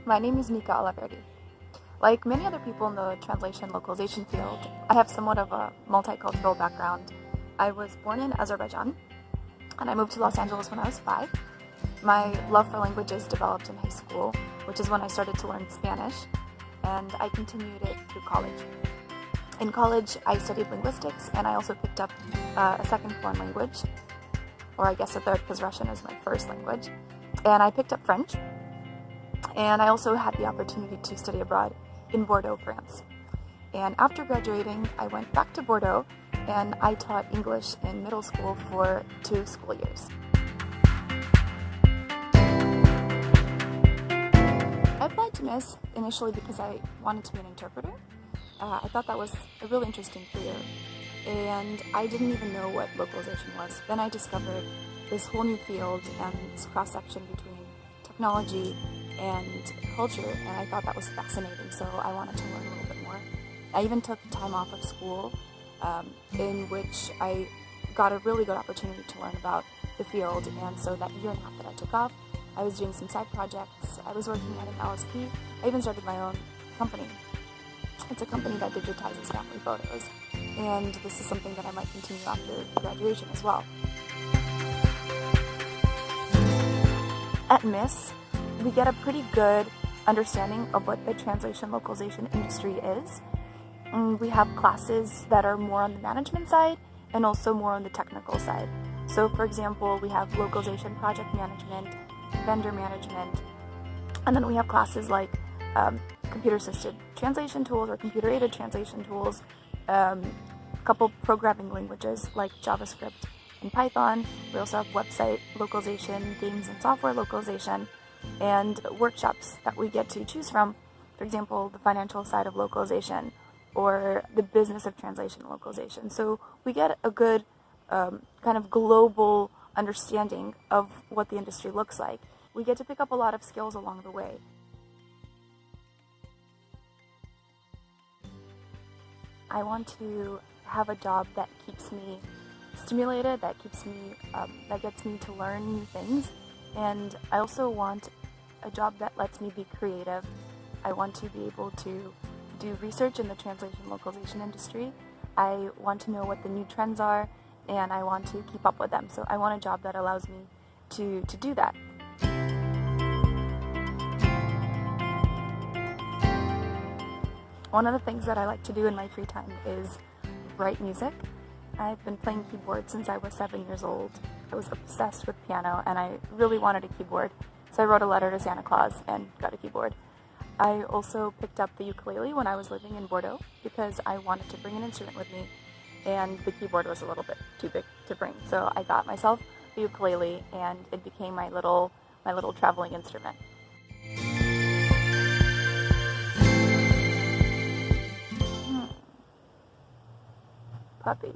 My name is Nika Allahverdi. Like many other people in the translation localization field, I have somewhat of a multicultural background. I was born in Azerbaijan, and I moved to Los Angeles when I was 5. My love for languages developed in high school, which is when I started to learn Spanish, and I continued it through college. In college, I studied linguistics, and I also picked up a second foreign language, or I guess a third, because Russian is my first language, and I picked up French. And I also had the opportunity to study abroad in Bordeaux, France. And after graduating, I went back to Bordeaux and I taught English in middle school for 2 school years. I applied to MIS initially because I wanted to be an interpreter. I thought that was a really interesting career, and I didn't even know what localization was. Then I discovered this whole new field and this cross-section between technology and culture, and I thought that was fascinating, so I wanted to learn a little bit more. I even took time off of school in which I got a really good opportunity to learn about the field, and so that year and a half that I took off, I was doing some side projects. I was working at an LSP. I even started my own company. It's a company that digitizes family photos, and this is something that I might continue after graduation as well. At MIS, we get a pretty good understanding of what the translation localization industry is. We have classes that are more on the management side and also more on the technical side. So for example, we have localization project management, vendor management, and then we have classes like computer-assisted translation tools or computer-aided translation tools, a couple programming languages like JavaScript and Python. We also have website localization, games and software localization, and workshops that we get to choose from. For example, the financial side of localization or the business of translation localization. So we get a good kind of global understanding of what the industry looks like. We get to pick up a lot of skills along the way. I want to have a job that keeps me stimulated, that gets me to learn new things. And I also want a job that lets me be creative. I want to be able to do research in the translation localization industry. I want to know what the new trends are, and I want to keep up with them. So I want a job that allows me to do that. One of the things that I like to do in my free time is write music. I've been playing keyboard since I was 7 years old. I was obsessed with piano and I really wanted a keyboard, so I wrote a letter to Santa Claus and got a keyboard. I also picked up the ukulele when I was living in Bordeaux because I wanted to bring an instrument with me, and the keyboard was a little bit too big to bring, so I got myself the ukulele and it became my little traveling instrument. Puppies.